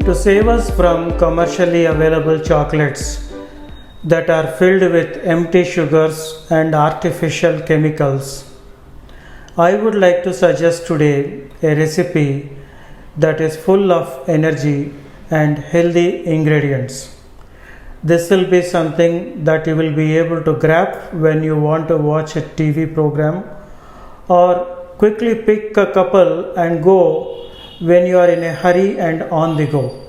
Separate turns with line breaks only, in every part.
To save us from commercially available chocolates that are filled with empty sugars and artificial chemicals, I would like to suggest today a recipe that is full of energy and healthy ingredients. This will be something that you will be able to grab when you want to watch a TV program or quickly pick a couple and go when you are in a hurry and on the go.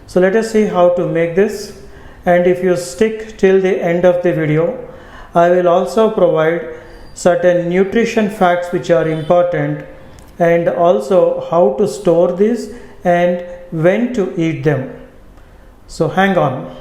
So let us see how to make this, and if you stick till the end of the video, I will also provide certain nutrition facts which are important and also how to store these and when to eat them. So hang on.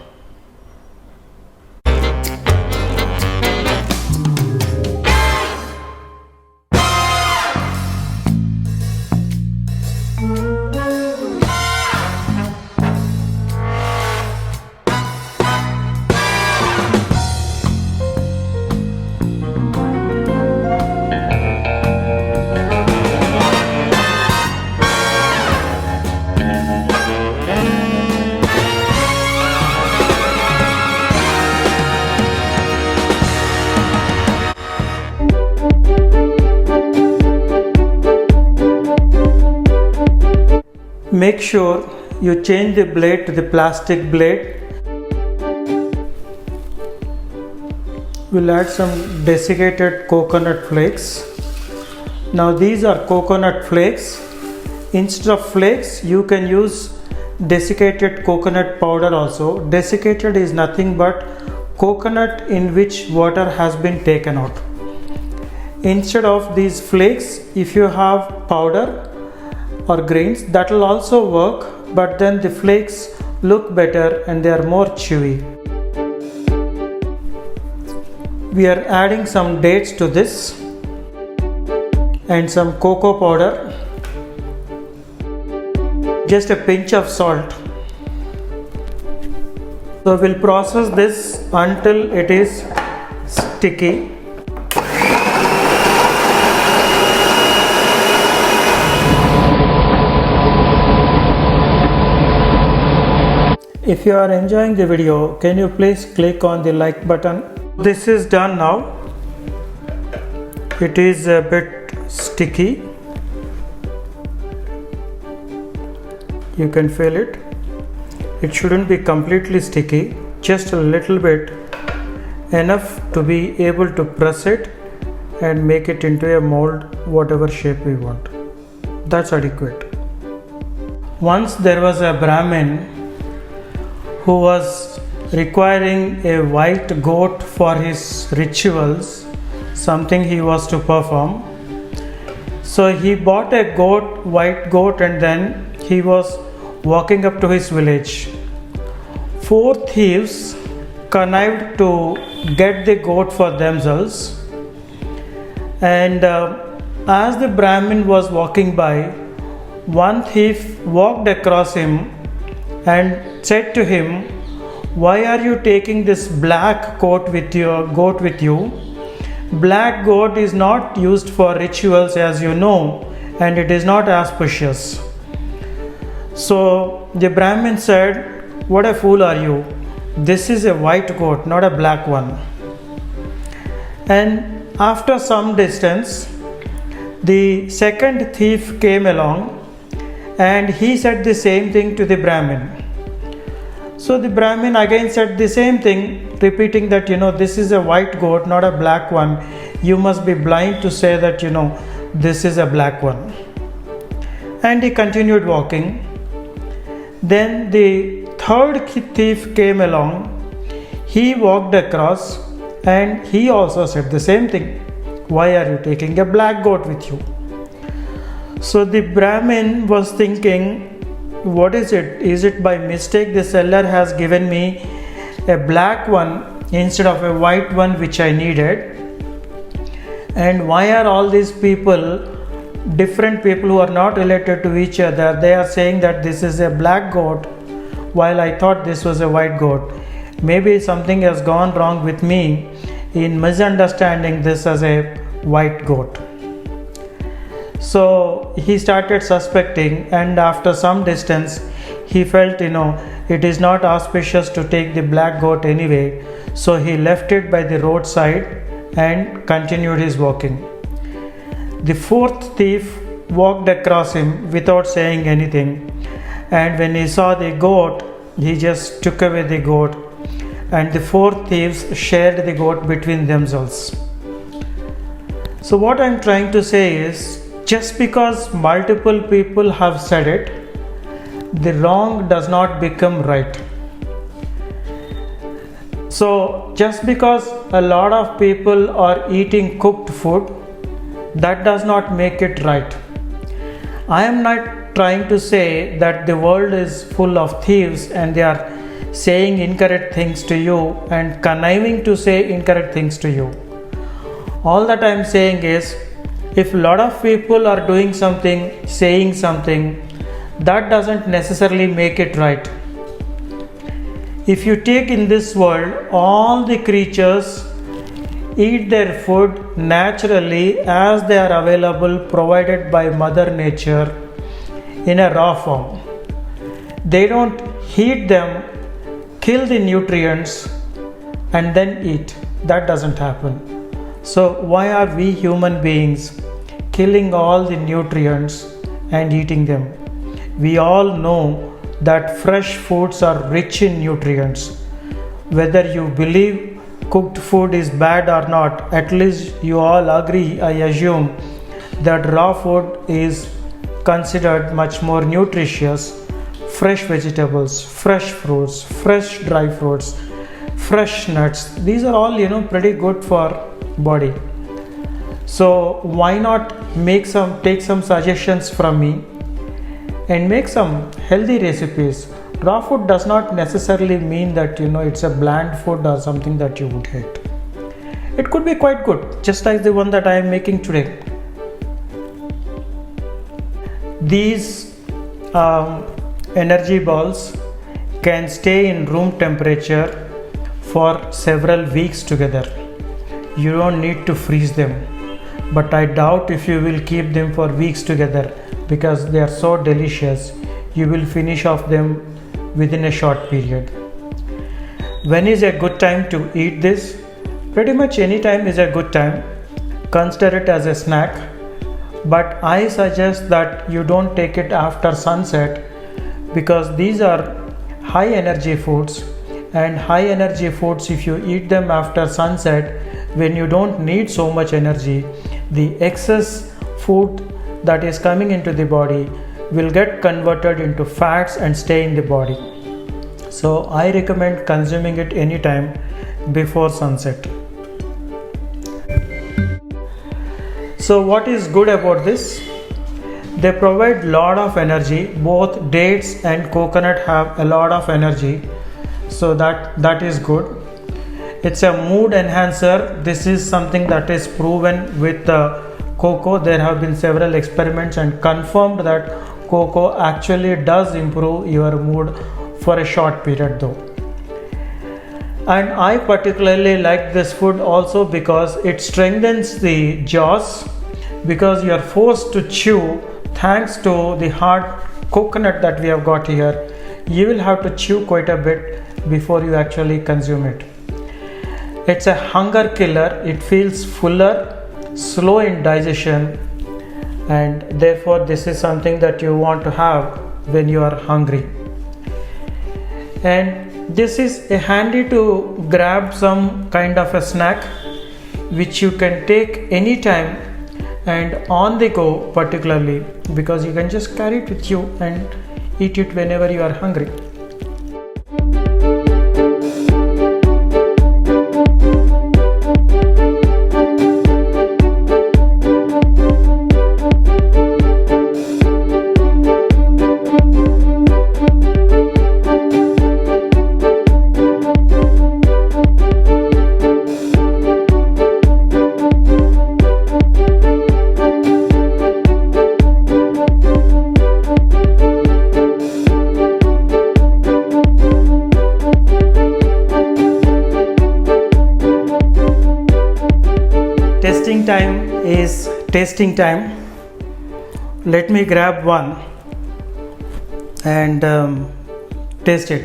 Make sure you change the blade to the plastic blade. We'll add some desiccated coconut flakes. Now these are coconut flakes. Instead of flakes, you can use desiccated coconut powder also. Desiccated is nothing but coconut in which water has been taken out. Instead of these flakes, if you have powder or grains, that will also work, but then the flakes look better and they are more chewy. We are adding some dates to this and some cocoa powder, just a pinch of salt. So we'll process this until it is sticky. If you are enjoying the video, can you please click on the like button? This is done now. It is a bit sticky. You can feel it. It shouldn't be completely sticky, just a little bit, enough to be able to press it and make it into a mold, whatever shape we want. That's adequate. Once there was a Brahmin who was requiring a white goat for his rituals, something he was to perform. So he bought a white goat, and then he was walking up to his village. 4 thieves connived to get the goat for themselves, and as the Brahmin was walking by, one thief walked across him and said to him, "Why are you taking this black goat with you? Black goat is not used for rituals, as you know, and it is not auspicious." So the Brahmin said, "What a fool are you? This is a white goat, not a black one." And after some distance, the second thief came along and he said the same thing to the Brahmin. So the Brahmin again said the same thing, repeating that, this is a white goat, not a black one. You must be blind to say that, this is a black one. And he continued walking. Then the third thief came along. He walked across and he also said the same thing. "Why are you taking a black goat with you?" So the Brahmin was thinking, what is it? Is it by mistake the seller has given me a black one instead of a white one which I needed? And why are all these people, different people who are not related to each other, they are saying that this is a black goat while I thought this was a white goat? Maybe something has gone wrong with me in misunderstanding this as a white goat. So he started suspecting, and after some distance he felt, it is not auspicious to take the black goat anyway, so he left it by the roadside and continued his walking. The fourth thief walked across him without saying anything, and when he saw the goat, he just took away the goat, and the four thieves shared the goat between themselves. So, what I'm trying to say is, just because multiple people have said it, the wrong does not become right. So, just because a lot of people are eating cooked food, that does not make it right. I am not trying to say that the world is full of thieves and they are saying incorrect things to you and conniving to say incorrect things to you. All that I am saying is, if a lot of people are doing something, saying something, that doesn't necessarily make it right. If you take in this world, all the creatures eat their food naturally as they are available, provided by Mother Nature in a raw form. They don't heat them, kill the nutrients, and then eat. That doesn't happen. So, why are we human beings killing all the nutrients and eating them? We all know that fresh foods are rich in nutrients. Whether you believe cooked food is bad or not, at least you all agree, I assume, that raw food is considered much more nutritious. Fresh vegetables, fresh fruits, fresh dry fruits, fresh nuts, these are all pretty good for body. So why not take some suggestions from me and make some healthy recipes. Raw food does not necessarily mean that it's a bland food or something that you would hate. It could be quite good, just like the one that I am making today. These energy balls can stay in room temperature for several weeks together. You don't need to freeze them, but I doubt if you will keep them for weeks together, because they are so delicious. You will finish off them within a short period. When is a good time to eat this? Pretty much any time is a good time. Consider it as a snack, but I suggest that you don't take it after sunset, because these are high energy foods, and high energy foods, if you eat them after sunset, when you don't need so much energy, the excess food that is coming into the body will get converted into fats and stay in the body. So I recommend consuming it anytime before sunset. So what is good about this? They provide lot of energy. Both dates and coconut have a lot of energy, so that is good. It's a mood enhancer. This is something that is proven with cocoa. There have been several experiments and confirmed that cocoa actually does improve your mood for a short period though. And I particularly like this food also because it strengthens the jaws, because you are forced to chew thanks to the hard coconut that we have got here. You will have to chew quite a bit before you actually consume it. It's a hunger killer. It feels fuller, slow in digestion, and therefore this is something that you want to have when you are hungry. And this is a handy to grab some kind of a snack which you can take anytime and on the go, particularly because you can just carry it with you and eat it whenever you are hungry. Time is tasting time. Let me grab one and taste it.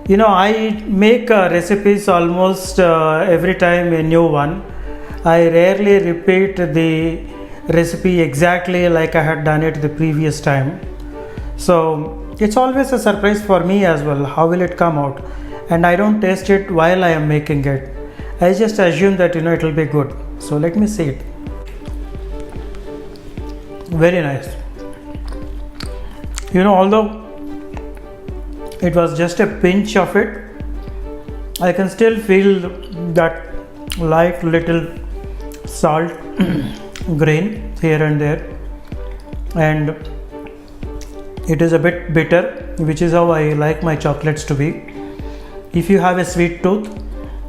You know, I make recipes almost every time a new one. I rarely repeat the recipe exactly like I had done it the previous time. So it's always a surprise for me as well. How will it come out? And I don't taste it while I am making it. I just assume that it will be good. So let me see it. Very nice. Although it was just a pinch of it, I can still feel that light little salt grain here and there, and it is a bit bitter, which is how I like my chocolates to be. If you have a sweet tooth,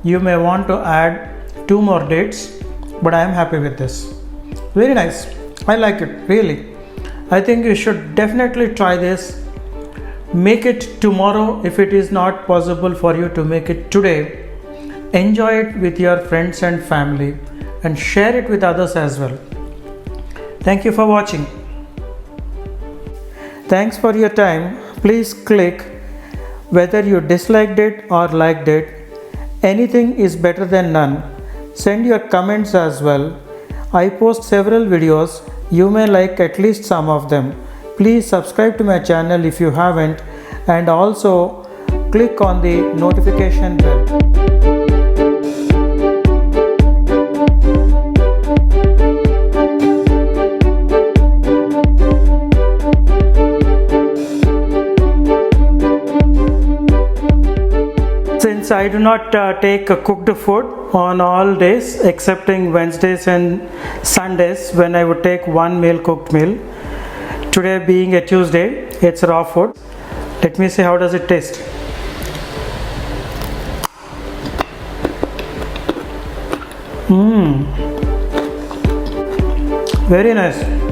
you may want to add 2 more dates, but I am happy with this. Very nice. I like it, really. I think you should definitely try this. Make it tomorrow if it is not possible for you to make it today. Enjoy it with your friends and family and share it with others as well. Thank you for watching. Thanks for your time. Please click whether you disliked it or liked it. Anything is better than none. Send your comments as well. I post several videos. You may like at least some of them. Please subscribe to my channel if you haven't, and also click on the notification bell. Since I do not take cooked food on all days excepting Wednesdays and Sundays, when I would take one meal, cooked meal. Today being a Tuesday, it's raw food. Let me see how does it taste. Very nice.